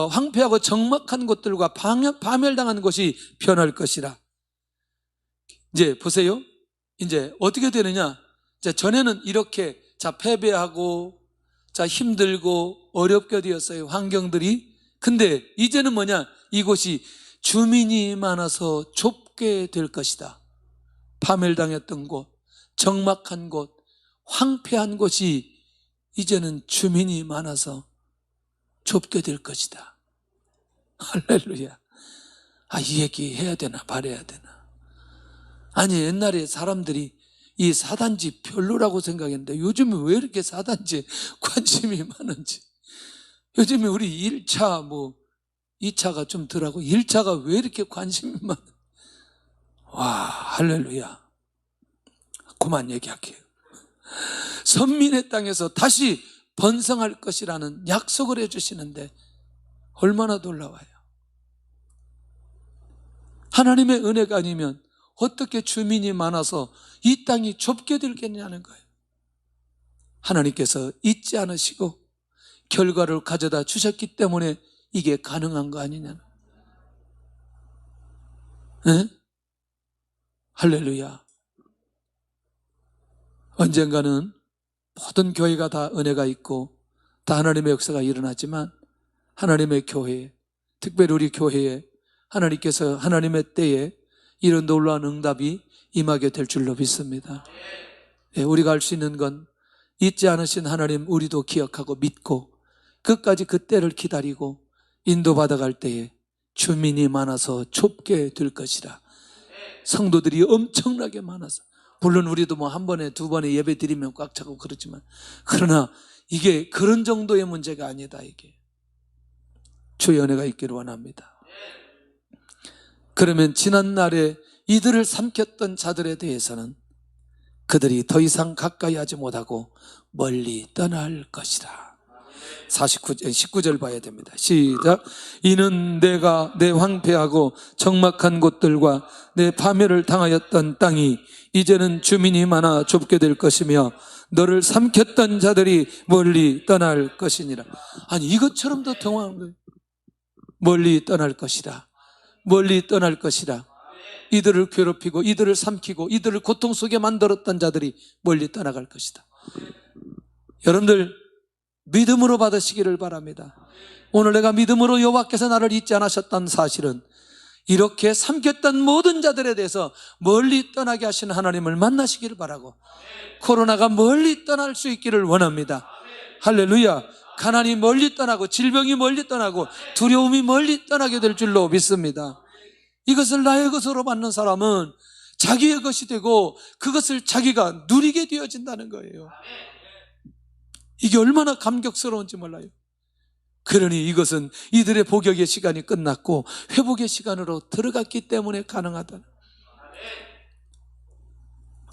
황폐하고 적막한 곳들과 파멸당한 곳이 변할 것이라. 이제 보세요. 이제 어떻게 되느냐. 자, 전에는 이렇게 패배하고 힘들고 어렵게 되었어요. 환경들이. 근데 이제는 뭐냐. 이곳이 주민이 많아서 좁게 될 것이다. 파멸당했던 곳, 적막한 곳, 황폐한 곳이 이제는 주민이 많아서 좁게 될 것이다. 할렐루야. 이 얘기 해야 되나 말해야 되나. 아니, 옛날에 사람들이 이 사단지 별로라고 생각했는데 요즘에 왜 이렇게 사단지에 관심이 많은지. 요즘에 우리 1차 2차가 좀 덜하고 1차가 왜 이렇게 관심이 많아. 와, 할렐루야. 그만 얘기할게요. 선민의 땅에서 다시 번성할 것이라는 약속을 해주시는데 얼마나 놀라워요. 하나님의 은혜가 아니면 어떻게 주민이 많아서 이 땅이 좁게 되겠냐는 거예요. 하나님께서 잊지 않으시고 결과를 가져다 주셨기 때문에 이게 가능한 거 아니냐는. 네? 할렐루야. 언젠가는 모든 교회가 다 은혜가 있고 다 하나님의 역사가 일어나지만 하나님의 교회에, 특별히 우리 교회에 하나님께서 하나님의 때에 이런 놀라운 응답이 임하게 될 줄로 믿습니다. 네, 우리가 할 수 있는 건 잊지 않으신 하나님 우리도 기억하고 믿고 끝까지 그 때를 기다리고 인도받아갈 때에 주민이 많아서 좁게 될 것이라. 성도들이 엄청나게 많아서, 물론 우리도 한 번에 두 번에 예배 드리면 꽉 차고 그렇지만, 그러나 이게 그런 정도의 문제가 아니다. 이게 주의 은혜가 있기를 원합니다. 그러면 지난날에 이들을 삼켰던 자들에 대해서는 그들이 더 이상 가까이 하지 못하고 멀리 떠날 것이라. 19절 봐야 됩니다. 시작. 이는 내가 내 황폐하고 적막한 곳들과 내 파멸을 당하였던 땅이 이제는 주민이 많아 좁게 될 것이며 너를 삼켰던 자들이 멀리 떠날 것이니라. 아니, 이것처럼 더 동화한 거예요. 멀리 떠날 것이라. 멀리 떠날 것이라. 이들을 괴롭히고 이들을 삼키고 이들을 고통 속에 만들었던 자들이 멀리 떠나갈 것이다. 여러분들 믿음으로 받으시기를 바랍니다. 오늘 내가 믿음으로 여호와께서 나를 잊지 않으셨다는 사실은 이렇게 삼켰던 모든 자들에 대해서 멀리 떠나게 하시는 하나님을 만나시기를 바라고, 코로나가 멀리 떠날 수 있기를 원합니다. 할렐루야. 가난이 멀리 떠나고 질병이 멀리 떠나고 두려움이 멀리 떠나게 될 줄로 믿습니다. 이것을 나의 것으로 받는 사람은 자기의 것이 되고 그것을 자기가 누리게 되어진다는 거예요. 이게 얼마나 감격스러운지 몰라요. 그러니 이것은 이들의 복역의 시간이 끝났고 회복의 시간으로 들어갔기 때문에 가능하다.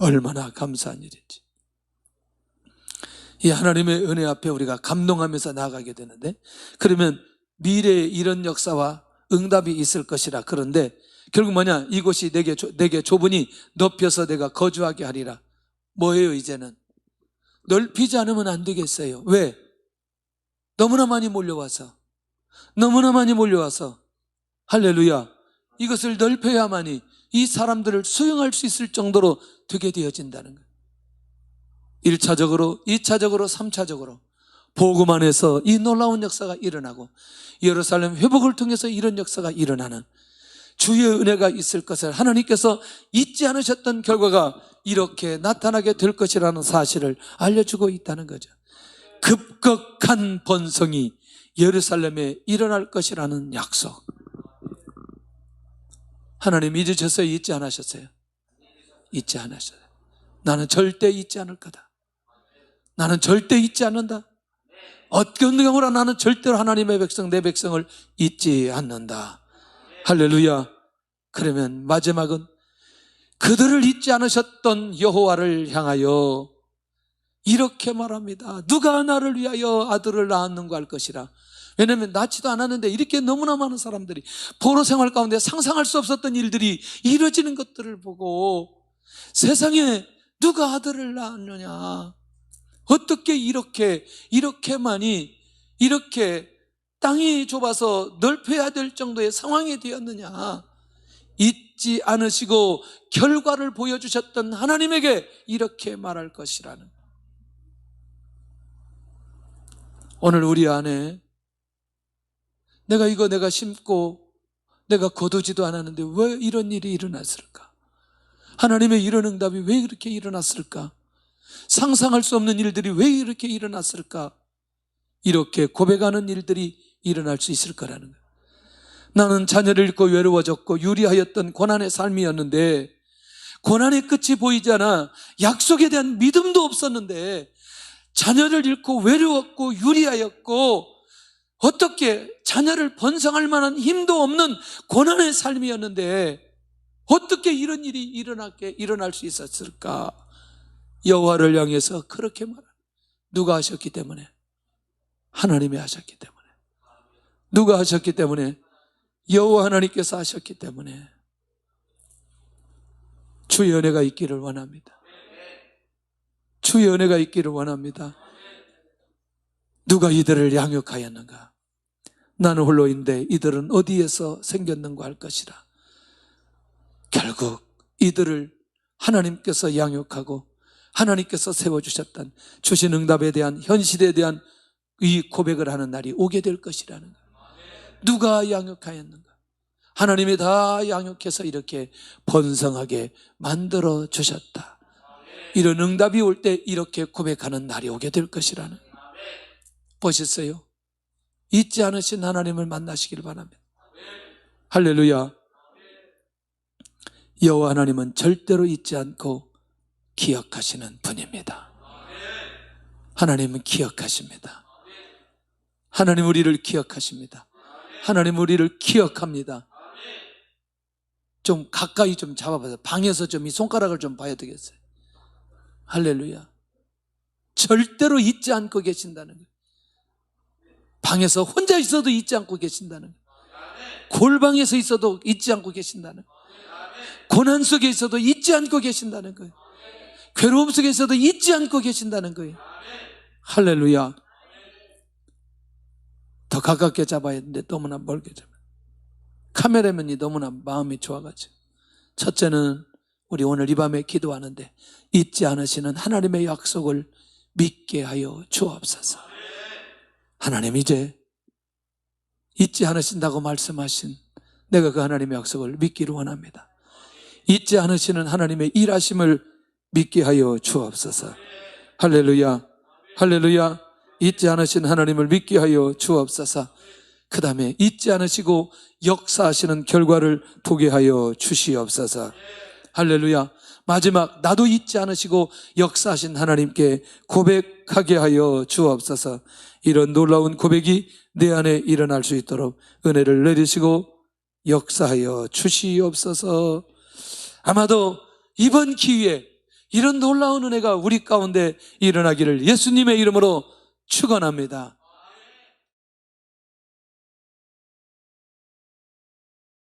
얼마나 감사한 일인지. 이 하나님의 은혜 앞에 우리가 감동하면서 나아가게 되는데, 그러면 미래에 이런 역사와 응답이 있을 것이라. 그런데 결국 뭐냐? 이곳이 내게 좁으니 높여서 내가 거주하게 하리라. 뭐예요? 이제는 넓히지 않으면 안 되겠어요. 왜? 너무나 많이 몰려와서 할렐루야, 이것을 넓혀야만이 이 사람들을 수용할 수 있을 정도로 되게 되어진다는 거예요. 1차적으로 2차적으로 3차적으로 복음 안에서 이 놀라운 역사가 일어나고 예루살렘 회복을 통해서 이런 역사가 일어나는 주의 은혜가 있을 것을 하나님께서 잊지 않으셨던 결과가 이렇게 나타나게 될 것이라는 사실을 알려주고 있다는 거죠. 급격한 번성이 예루살렘에 일어날 것이라는 약속. 하나님 잊으셨어요? 잊지 않으셨어요? 잊지 않으셨어요. 나는 절대 잊지 않을 거다. 나는 절대 잊지 않는다. 어떤 경우라 나는 절대로 하나님의 백성, 내 백성을 잊지 않는다. 할렐루야. 그러면 마지막은 그들을 잊지 않으셨던 여호와를 향하여 이렇게 말합니다. 누가 나를 위하여 아들을 낳았는가 할 것이라. 왜냐하면 낳지도 않았는데 이렇게 너무나 많은 사람들이 포로 생활 가운데 상상할 수 없었던 일들이 이루어지는 것들을 보고 세상에 누가 아들을 낳았느냐, 어떻게 이렇게만이 이렇게 땅이 좁아서 넓혀야 될 정도의 상황이 되었느냐, 잊지 않으시고 결과를 보여주셨던 하나님에게 이렇게 말할 것이라는. 오늘 우리 안에 내가 심고 내가 거두지도 않았는데 왜 이런 일이 일어났을까? 하나님의 이런 응답이 왜 이렇게 일어났을까? 상상할 수 없는 일들이 왜 이렇게 일어났을까? 이렇게 고백하는 일들이 일어날 수 있을 거라는 거예요. 나는 자녀를 잃고 외로워졌고 유리하였던 고난의 삶이었는데 고난의 끝이 보이지 않아 약속에 대한 믿음도 없었는데 자녀를 잃고 외로웠고 유리하였고 어떻게 자녀를 번성할 만한 힘도 없는 고난의 삶이었는데 어떻게 이런 일이 일어날 수 있었을까? 여호와를 향해서 그렇게 말합니다. 누가 하셨기 때문에? 하나님이 하셨기 때문에. 누가 하셨기 때문에? 여호와 하나님께서 하셨기 때문에. 주의 은혜가 있기를 원합니다. 주의 은혜가 있기를 원합니다. 누가 이들을 양육하였는가? 나는 홀로인데 이들은 어디에서 생겼는가 할 것이라. 결국 이들을 하나님께서 양육하고 하나님께서 세워주셨던 주신 응답에 대한 현실에 대한 이 고백을 하는 날이 오게 될 것이라는 거예요. 누가 양육하였는가? 하나님이 다 양육해서 이렇게 번성하게 만들어 주셨다. 이런 응답이 올 때 이렇게 고백하는 날이 오게 될 것이라는 거예요. 보셨어요? 잊지 않으신 하나님을 만나시길 바랍니다. 할렐루야. 여호와 하나님은 절대로 잊지 않고 기억하시는 분입니다. 하나님은 기억하십니다. 하나님 우리를 기억하십니다. 하나님 우리를 기억합니다. 좀 가까이 좀 잡아봐서 방에서 좀 이 손가락을 좀 봐야 되겠어요. 할렐루야. 절대로 잊지 않고 계신다는 거예요. 방에서 혼자 있어도 잊지 않고 계신다는 거예요. 골방에서 있어도 잊지 않고 계신다는 거예요. 고난 속에 있어도 잊지 않고 계신다는 거예요. 괴로움 속에 있어도 잊지 않고 계신다는 거예요. 할렐루야. 더 가깝게 잡아야 되는데 너무나 멀게 잡아요. 카메라맨이 너무나 마음이 좋아가지고. 첫째는 우리 오늘 이 밤에 기도하는데 잊지 않으시는 하나님의 약속을 믿게 하여 주옵소서. 하나님 이제 잊지 않으신다고 말씀하신 내가 그 하나님의 약속을 믿기를 원합니다. 잊지 않으시는 하나님의 일하심을 믿게 하여 주옵소서. 할렐루야. 할렐루야. 잊지 않으시는 하나님을 믿게 하여 주옵소서. 그 다음에 잊지 않으시고 역사하시는 결과를 보게 하여 주시옵소서. 할렐루야. 마지막 나도 잊지 않으시고 역사하신 하나님께 고백하게 하여 주옵소서. 이런 놀라운 고백이 내 안에 일어날 수 있도록 은혜를 내리시고 역사하여 주시옵소서. 아마도 이번 기회에 이런 놀라운 은혜가 우리 가운데 일어나기를 예수님의 이름으로 축원합니다.